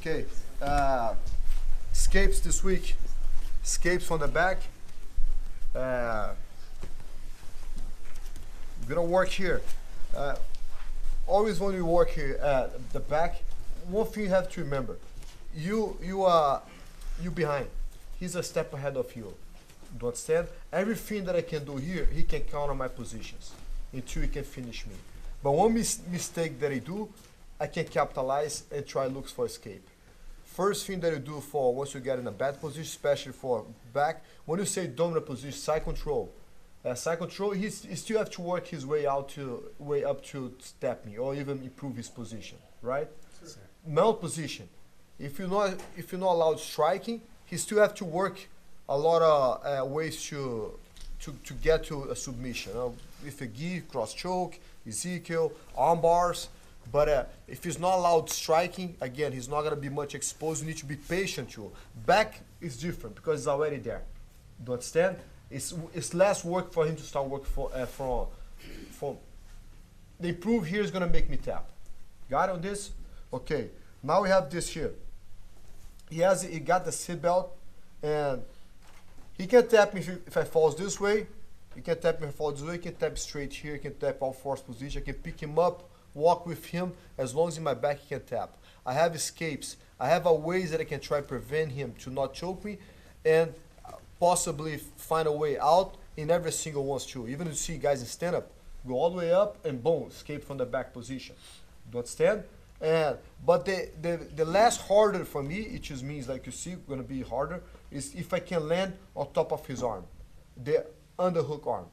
Okay. Escapes this week. Escapes from the back. We're gonna work here. Always when we work here at the back, one thing you have to remember: you behind. He's a step ahead of you. Do you understand? Everything that I can do here, he can counter my positions until he can finish me. But one mistake that I do, I can capitalize and try looks for escape. First thing that you do for once you get in a bad position, especially for back, when you say dominant position, side control. Side control, he still have to work his way up to stepping or even improve his position, right? Sure. Mount position. If you're not allowed striking, he still have to work a lot of ways to get to a submission. With a gi, cross choke, Ezekiel, arm bars. But if he's not allowed striking, again, he's not going to be much exposed. You need to be patient too. Back is different because it's already there. Do you understand? It's less work for him to start work from. The improve here is going to make me tap. Got it on this? Okay. Now we have this here. He got the seat belt, and he can tap me if I falls this way. He can tap me if I fall this way. He can tap straight here. He can tap all force position. I can pick him up, walk with him. As long as in my back, he can tap. I have escapes. I have ways that I can try prevent him to not choke me, and possibly find a way out in every single one too. Even if you see guys in stand-up, go all the way up and boom, escape from the back position. Do you understand? But the less harder for me, it just means like you see, gonna be harder, is if I can land on top of his arm, the underhook arm.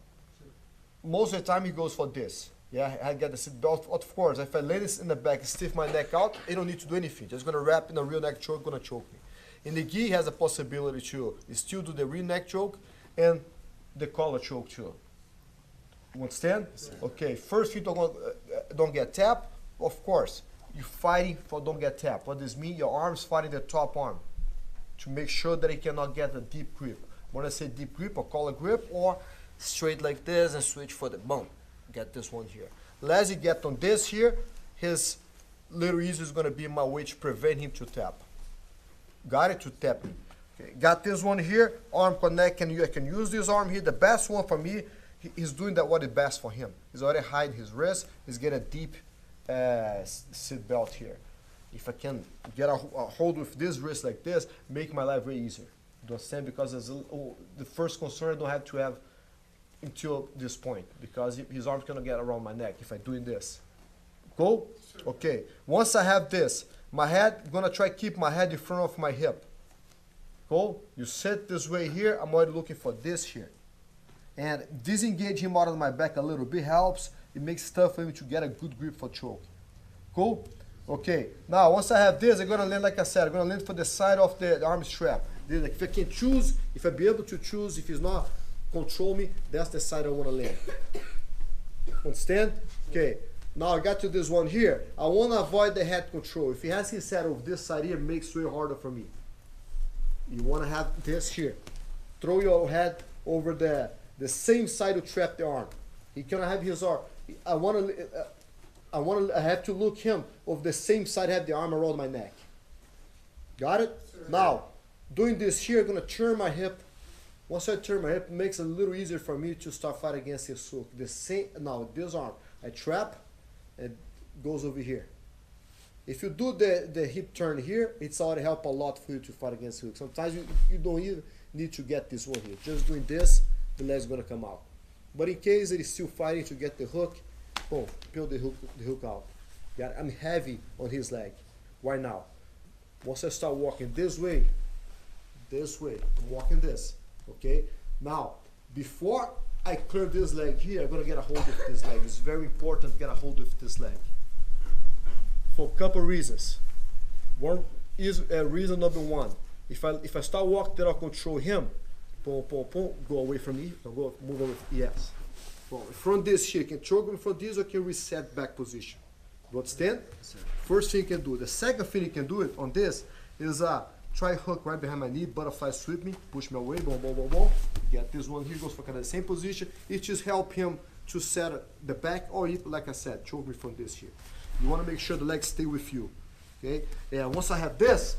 Most of the time he goes for this. Yeah, I get the seat belt. Of course, if I land this in the back, stiff my neck out, I don't need to do anything. Just gonna wrap in a real neck choke, gonna choke me. In the gi, he has a possibility to still do the rear neck choke and the collar choke too. You understand? Yes, okay, first you don't get tapped. Of course, you're fighting for don't get tapped. What does this mean? Your arm's fighting the top arm to make sure that he cannot get a deep grip. When I say deep grip, or collar grip, or straight like this and switch for the boom. Get this one here. As he get on this here, his little easy is going to be my way to prevent him to tap. Got it? To tap me. Okay. Got this one here, arm connect, and I can use this arm here. The best one for me, he's doing that what is best for him. He's already hiding his wrist. He's getting a deep seat belt here. If I can get a hold with this wrist like this, make my life way easier. Do you understand? Because the first concern I don't have to have until this point, because his arm's gonna get around my neck if I'm doing this. Go? Sure. Okay. Once I have this, my head, I'm gonna try to keep my head in front of my hip. Go? You sit this way here, I'm already looking for this here. And disengage him out of my back a little bit helps. It makes it tough for me to get a good grip for choke. Cool? Okay. Now, once I have this, I'm gonna land, like I said, I'm gonna land for the side of the arm strap. If I can choose, if I be able to choose, if he's not control me, that's the side I wanna land. Understand? Okay. Now I got to this one here. I want to avoid the head control. If he has his head over this side here, it makes it way harder for me. You want to have this here. Throw your head over the same side to trap the arm. He cannot have his arm. I have to look him over the same side, have the arm around my neck. Got it? Sure. Now, doing this here, I'm going to turn my hip. Once I turn my hip, it makes it a little easier for me to start fighting against his hook. Now, this arm, I trap. It goes over here. If you do the hip turn here, it's already help a lot for you to fight against hook. Sometimes you don't even need to get this one here. Just doing this, the leg's gonna come out. But in case it is still fighting to get the hook, boom, peel the hook out. Yeah, I'm heavy on his leg right now. Once I start walking this way, I'm walking this, okay? Now, before I clear this leg here, I'm gonna get a hold of this leg. It's very important to get a hold of this leg. For a couple reasons. One is reason number one. If I start walking there, I'll control him. Boom, boom, boom, go away from me. I'll go move over. Yes. Well, from this here, can choke him from this or can reset back position. You understand? Yes, first thing you can do. The second thing you can do it on this is try hook right behind my knee, butterfly sweep me, push me away, boom, boom, boom, boom. Get this one here, goes for kind of the same position. It just help him to set the back, or if, like I said, choke me from this here. You want to make sure the legs stay with you. Okay, and once I have this,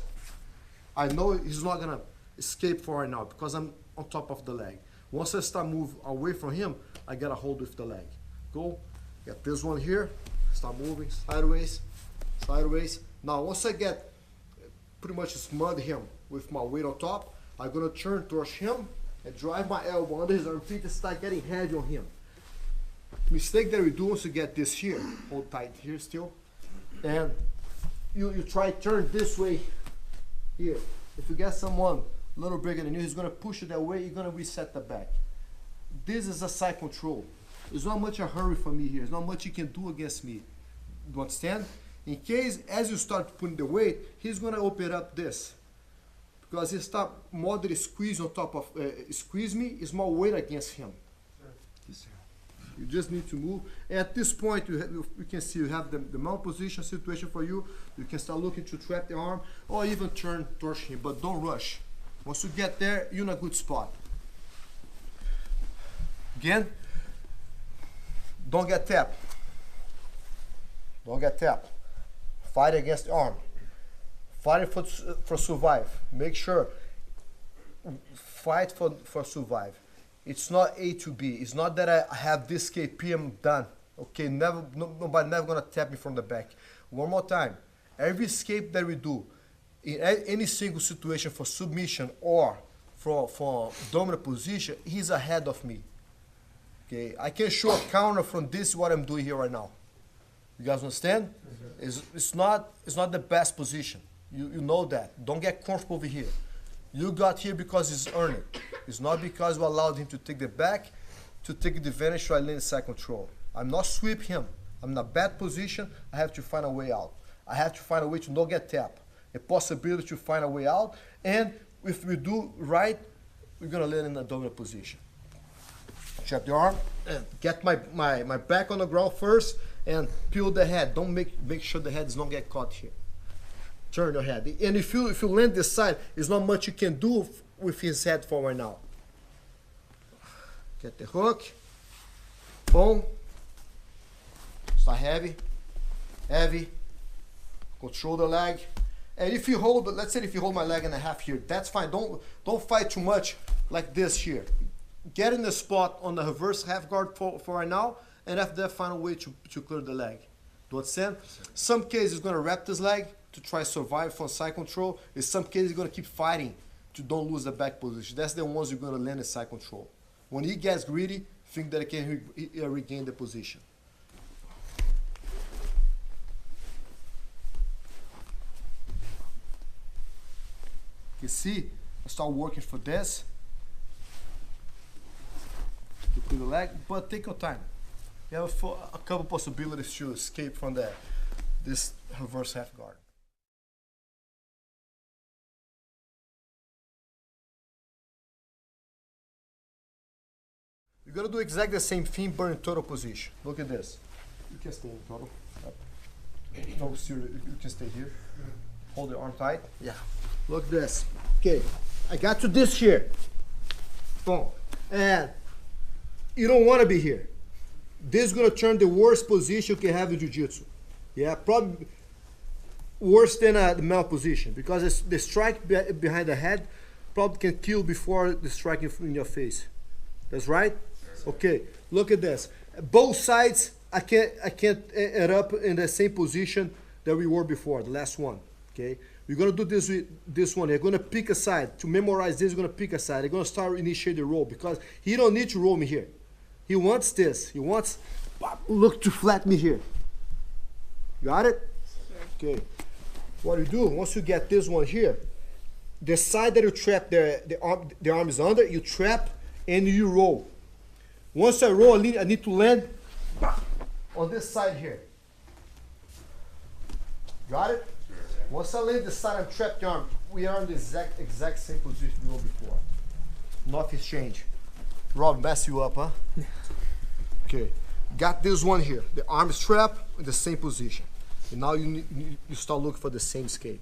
I know he's not gonna escape for right now because I'm on top of the leg. Once I start move away from him, I get a hold with the leg. Go, get this one here, start moving sideways, sideways. Now once I get pretty much smother him with my weight on top, I'm gonna turn towards him and drive my elbow under his armpit and start getting heavy on him. Mistake that we do once you get this here, hold tight here still, and you try to turn this way here. If you get someone a little bigger than you, he's gonna push it that way, you're gonna reset the back. This is a side control. There's not much a hurry for me here. There's not much you can do against me. You understand? In case, as you start putting the weight, he's gonna open up this. Because he start moderate squeeze on top of, squeeze me, is more weight against him. You just need to move. At this point, you can see you have the mount position situation for you. You can start looking to trap the arm or even turn towards him, but don't rush. Once you get there, you're in a good spot. Again, don't get tapped. Don't get tapped. Fight against the arm. Fight for survive. Make sure, fight for survive. It's not A to B. It's not that I have this KP, I'm done. Okay, nobody never gonna tap me from the back. One more time. Every escape that we do, in any single situation for submission or for dominant position, he's ahead of me. Okay, I can show a counter from this, what I'm doing here right now. You guys understand? It's not the best position. You know that. Don't get comfortable over here. You got here because he's earned it. It's not because you allowed him to take the back, to take the advantage to land side control. I'm not sweep him. I'm in a bad position. I have to find a way out. I have to find a way to not get tapped. A possibility to find a way out. And if we do right, we're gonna land in a dominant position. Trap the arm, and get my back on the ground first, and peel the head. Don't make sure the head does not get caught here. Turn your head. And if you land this side, there's not much you can do with his head for right now. Get the hook. Boom. Start heavy. Heavy. Control the leg. And if you hold, let's say if you hold my leg and a half here, that's fine. Don't fight too much like this here. Get in the spot on the reverse half guard for right now, and after that find a way to clear the leg. Do you understand? Some cases he's gonna wrap this leg to try to survive from side control. In some cases he's gonna keep fighting to don't lose the back position. That's the ones you're gonna land in side control. When he gets greedy, think that he can regain the position. You see, I start working for this. To clear the leg, but take your time. You have a couple possibilities to escape from this reverse half guard. You're gonna do exactly the same thing, but in total position. Look at this. You can stay in total. No, seriously, you can stay here. Hold the arm tight. Yeah. Look at this. Okay, I got to this here. Boom. And you don't want to be here. This is going to turn the worst position you can have in Jiu-Jitsu. Yeah, probably worse than the mount position, because the strike behind the head probably can kill before the strike in your face. That's right? Okay, look at this. Both sides, I can't end up in the same position that we were before, the last one. Okay, we're going to do this with this one. You're going to pick a side. To memorize this, you're going to pick a side. You're going to start initiate the roll, because he don't need to roll me here. He wants this. He wants, look to flat me here. Got it? Okay. What you do, once you get this one here, the side that you trap the arm is under, you trap and you roll. Once I roll, I need to land on this side here. Got it? Once I land this side and trap the arm, we are in the exact same position we were before. Nothing's changed. Rob, mess you up, huh? Okay, got this one here. The arm is trapped in the same position. And now you start looking for the same escape.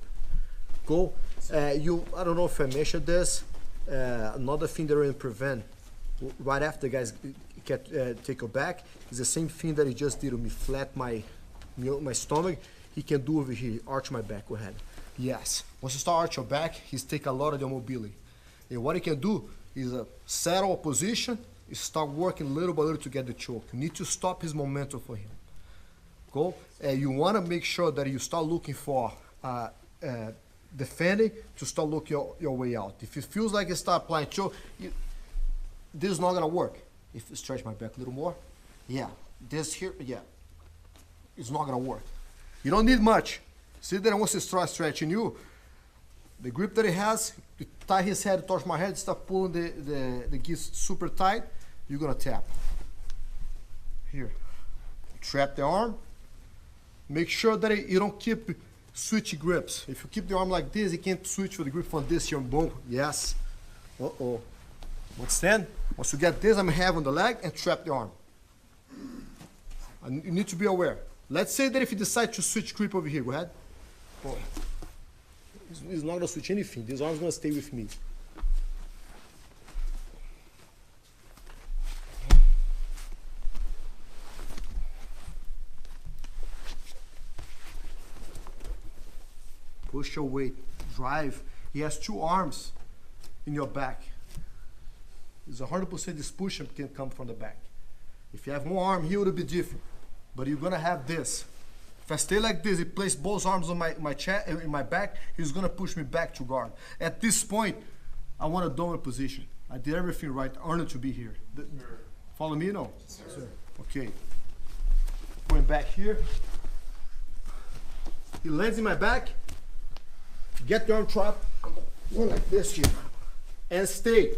Go. I don't know if I mentioned this. Another thing that we're going to prevent right after the guys take your back is the same thing that he just did with me. Flat my stomach. he can do over here. Arch my back, go ahead. Yes. Once you start arch your back, he's take a lot of the mobility. And what he can do is settle a position, you start working little by little to get the choke. You need to stop his momentum for him. Go. And you want to make sure that you start looking for defending to start looking your way out. If it feels like you start applying choke, this is not going to work. If you stretch my back a little more, yeah. This here, yeah. It's not going to work. You don't need much. See that once he starts stretching you, the grip that he has, you tie his head towards my head, start pulling the geese super tight, you're going to tap. Here. Trap the arm. Make sure that you don't keep switchy grips. If you keep the arm like this, you can't switch for the grip from this here. Boom. Yes. Uh-oh. Understand? Once you get this, I'm heavy on the leg and trap the arm. And you need to be aware. Let's say that if you decide to switch grip over here, go ahead. Oh. He's not going to switch anything. This arm's going to stay with me. Push your weight, drive. He has two arms in your back. It's 100% this push can come from the back. If you have one arm here, it will be different. But you're gonna have this. If I stay like this, he places both arms on my chest, in my back, he's gonna push me back to guard. At this point, I want a dominant position. I did everything right, earned to be here. Follow me, no? Sir. Okay. Going back here. He lands in my back. Get the arm trap, go like this here, and stay.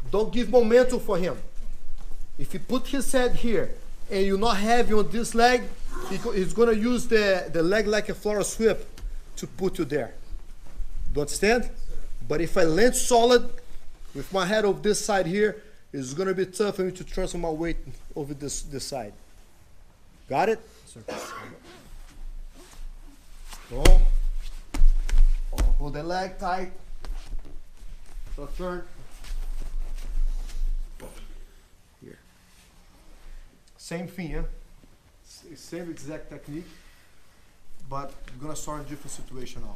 Don't give momentum for him. If he put his head here, and you're not heavy on this leg, he's gonna use the leg like a floral sweep to put you there. Do you understand? But if I land solid, with my head over this side here, it's gonna be tough for me to transfer my weight over this side. Got it? Sir. Boom. Hold the leg tight. So turn. Here. Same thing, yeah? Same exact technique, but you're gonna start in a different situation now.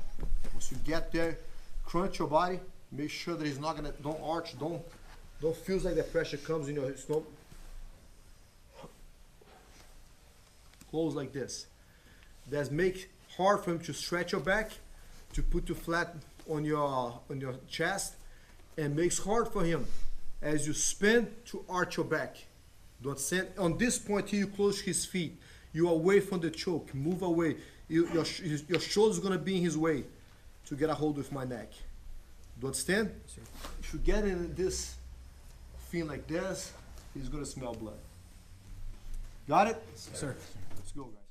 Once you get there, crunch your body. Make sure that he's not gonna, don't arch, don't feel like the pressure comes in your stomach. Close like this. That make hard for him to stretch your back, to put you flat on your chest, and makes hard for him as you spin to arch your back. Do you understand? On this point here, you close his feet. You're away from the choke. Move away. Your shoulder's gonna be in his way to get a hold with my neck. Do you understand? Sir. If you get in this thing like this, he's gonna smell blood. Got it? Sir. Let's go, guys.